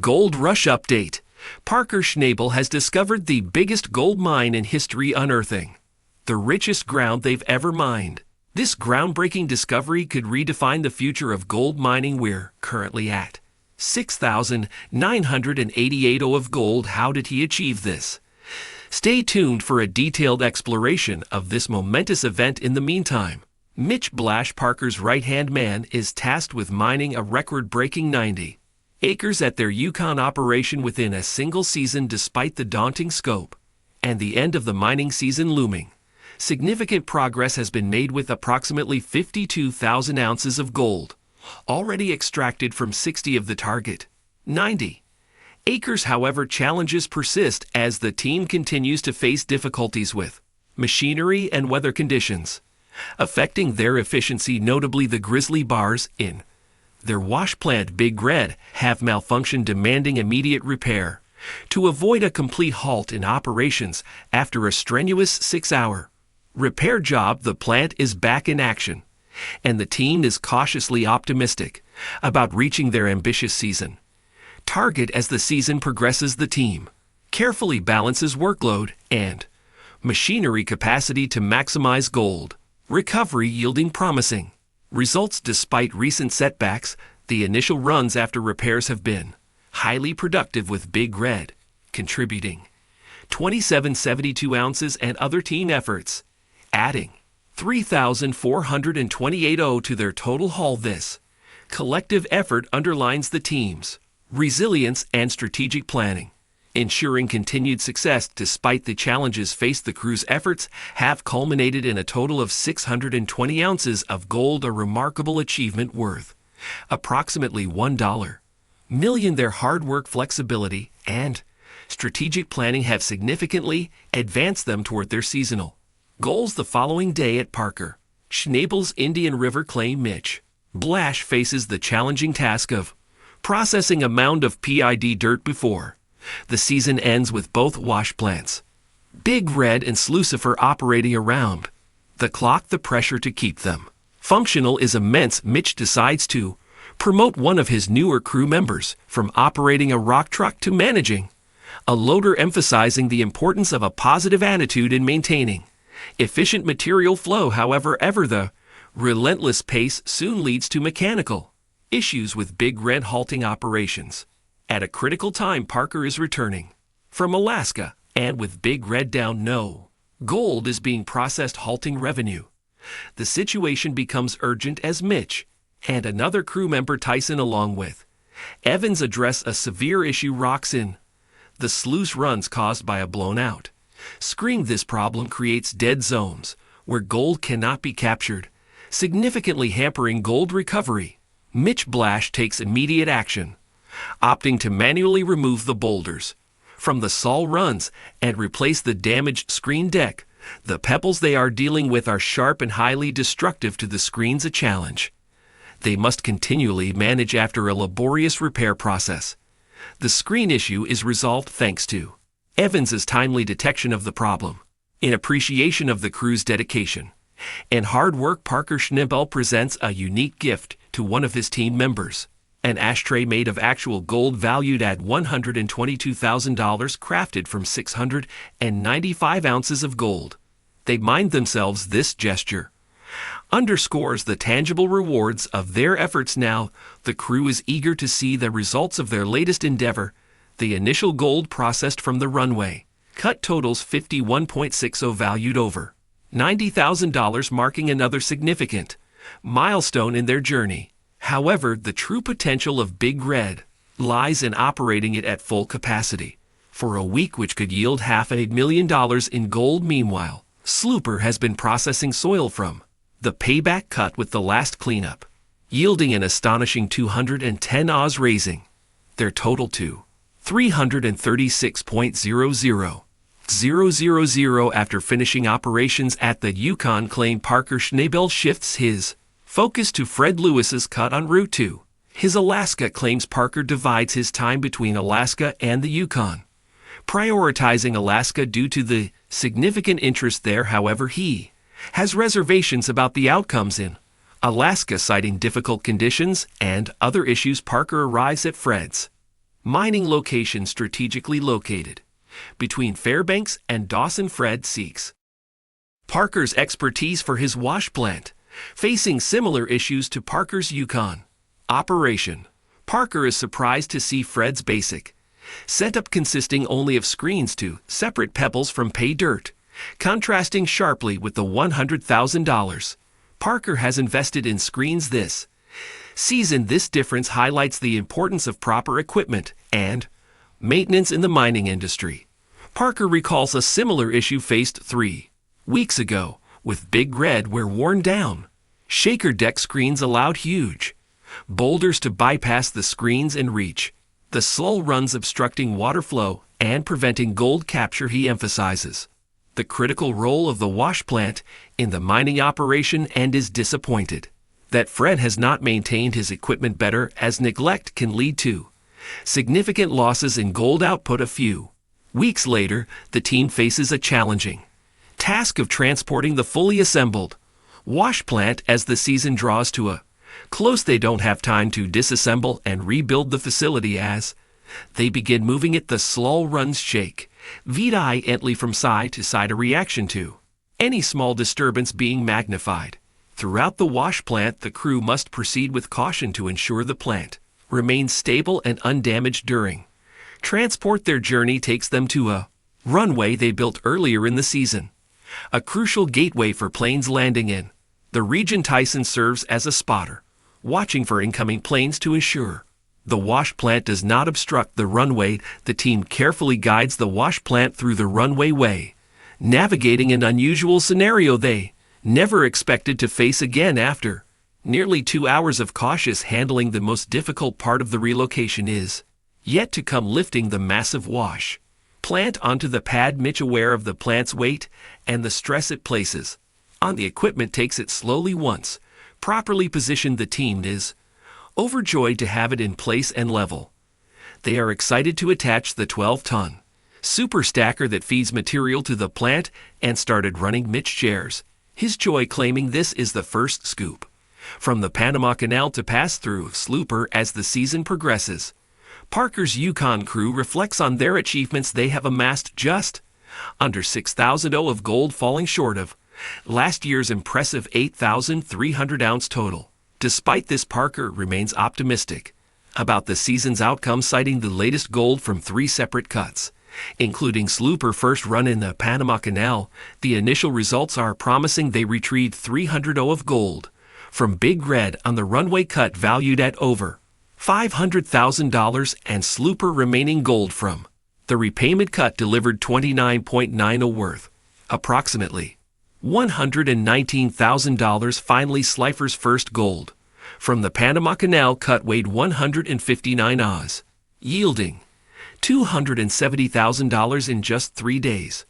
Gold Rush Update. Parker Schnabel has discovered the biggest gold mine in history unearthing. The richest ground they've ever mined. This groundbreaking discovery could redefine the future of gold mining. We're currently at 6,988 of gold. How did he achieve this? Stay tuned for a detailed exploration of this momentous event. In the meantime, Mitch Blash, Parker's right-hand man, is tasked with mining a record-breaking 90 acres at their Yukon operation within a single season. Despite the daunting scope and the end of the mining season looming, significant progress has been made with approximately 52,000 ounces of gold already extracted from 60 of the target 90 acres. However, challenges persist as the team continues to face difficulties with machinery and weather conditions affecting their efficiency. Notably, the grizzly bars in their wash plant Big Red have malfunctioned, demanding immediate repair. To avoid a complete halt in operations after a strenuous 6-hour repair job, the plant is back in action, and the team is cautiously optimistic about reaching their ambitious season target. As the season progresses, the team carefully balances workload and machinery capacity to maximize gold recovery, yielding promising results. Despite recent setbacks, the initial runs after repairs have been highly productive, with Big Red contributing 2,772 ounces and other team efforts adding 3,428 to their total haul. This collective effort underlines the team's resilience and strategic planning, ensuring continued success despite the challenges faced. The crew's efforts have culminated in a total of 620 ounces of gold, a remarkable achievement worth approximately $1 million. Their hard work, flexibility, and strategic planning have significantly advanced them toward their seasonal goals. The following day at Parker Schnabel's Indian River claim, Mitch Blash faces the challenging task of processing a mound of PID dirt before the season ends, with both wash plants Big Red and Slucifer operating around the clock. The pressure to keep them functional is immense. Mitch decides to promote one of his newer crew members from operating a rock truck to managing a loader, emphasizing the importance of a positive attitude in maintaining efficient material flow. However, the relentless pace soon leads to mechanical issues, with Big Red halting operations at a critical time. Parker is returning from Alaska, and with Big Red down, no gold is being processed, halting revenue. The situation becomes urgent as Mitch and another crew member, Tyson, along with Evans, address a severe issue: rocks in the sluice runs caused by a blown-out screen. This problem creates dead zones where gold cannot be captured, significantly hampering gold recovery. Mitch Blash takes immediate action, opting to manually remove the boulders from the sol runs and replace the damaged screen deck. The pebbles they are dealing with are sharp and highly destructive to the screens, a challenge they must continually manage after a laborious repair process. The screen issue is resolved thanks to Evans's timely detection of the problem. In appreciation of the crew's dedication and hard work, Parker Schnabel presents a unique gift to one of his team members: an ashtray made of actual gold valued at $122,000, crafted from 695 ounces of gold they mined themselves. This gesture underscores the tangible rewards of their efforts. Now, the crew is eager to see the results of their latest endeavor. The initial gold processed from the runway cut totals 51.60, valued over $90,000, marking another significant milestone in their journey. However, the true potential of Big Red lies in operating it at full capacity for a week, which could yield $500,000 in gold. Meanwhile, Slucifer has been processing soil from the payback cut with the last cleanup, yielding an astonishing 210 Oz, raising their total to 336.00000. After finishing operations at the Yukon claim, Parker Schnabel shifts his focus to Fred Lewis's cut en route to his Alaska claims. Parker divides his time between Alaska and the Yukon, prioritizing Alaska due to the significant interest there. However, he has reservations about the outcomes in Alaska, citing difficult conditions and other issues. Parker arrives at Fred's Mining location strategically located between Fairbanks and Dawson. Fred seeks Parker's expertise for his wash plant, facing similar issues to Parker's Yukon operation. Parker is surprised to see Fred's basic setup consisting only of screens to separate pebbles from pay dirt, contrasting sharply with the $100,000 Parker has invested in screens this season. This difference highlights the importance of proper equipment and maintenance in the mining industry. Parker recalls a similar issue faced 3 weeks ago with Big Red, where worn down shaker deck screens allowed huge boulders to bypass the screens and reach the slow runs, obstructing water flow and preventing gold capture. He emphasizes the critical role of the wash plant in the mining operation and is disappointed that Fred has not maintained his equipment better, as neglect can lead to significant losses in gold output. A few weeks later, the team faces a challenging task of transporting the fully assembled wash plant as the season draws to a close. They don't have time to disassemble and rebuild the facility. As they begin moving it, the slow runs shake violently from side to side, a reaction to any small disturbance being magnified. Throughout the wash plant, the crew must proceed with caution to ensure the plant remains stable and undamaged during transport. Their journey takes them to a runway they built earlier in the season, a crucial gateway for planes landing in the region. Tyson serves as a spotter, watching for incoming planes to ensure the wash plant does not obstruct the runway. The team carefully guides the wash plant through the runway way, navigating an unusual scenario they never expected to face again. After nearly 2 hours of cautious handling, the most difficult part of the relocation is yet to come, lifting the massive wash plant onto the pad. Mitch, aware of the plant's weight and the stress it places on the equipment, takes it slowly. Once properly positioned, the team is overjoyed to have it in place and level. They are excited to attach the 12-ton super stacker that feeds material to the plant and started running. Mitch shares his joy, claiming this is the first scoop from the Panama Canal to pass through Slooper as the season progresses. Parker's Yukon crew reflects on their achievements. They have amassed just under 6,000 of gold, falling short of last year's impressive 8,300-ounce total. Despite this, Parker remains optimistic about the season's outcome, citing the latest gold from 3 separate cuts, including Slooper first run in the Panama Canal. The initial results are promising. They retrieved 300 of gold from Big Red on the runway cut, valued at over $500,000, and Slooper remaining gold from the repayment cut delivered 29.9 worth approximately $119,000. Finally, Slifer's first gold from the Panama Canal cut weighed 159 oz, yielding $270,000 in just 3 days.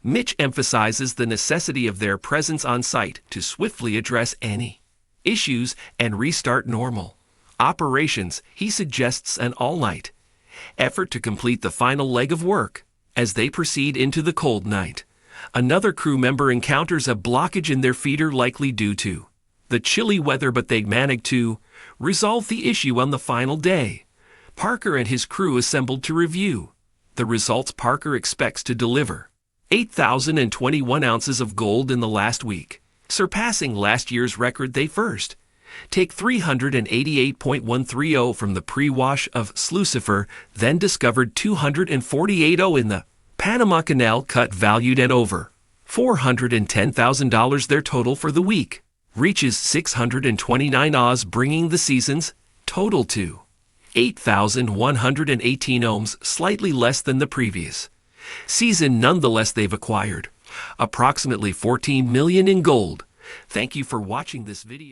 Mitch emphasizes the necessity of their presence on site to swiftly address any issues and restart normal operations. He suggests an all-night effort to complete the final leg of work. As they proceed into the cold night, another crew member encounters a blockage in their feeder, likely due to the chilly weather, but they manage to resolve the issue on the final day. Parker and his crew assembled to review the results. Parker expects to deliver 8,021 ounces of gold in the last week, surpassing last year's record. They first take 388.130 from the pre-wash of Slucifer, then discovered 248 in the Panama Canal cut, valued at over $410,000. Their total for the week reaches 629 oz, bringing the season's total to 8,118 ohms, slightly less than the previous season. Nonetheless, they've acquired approximately $14 million in gold. Thank you for watching this video.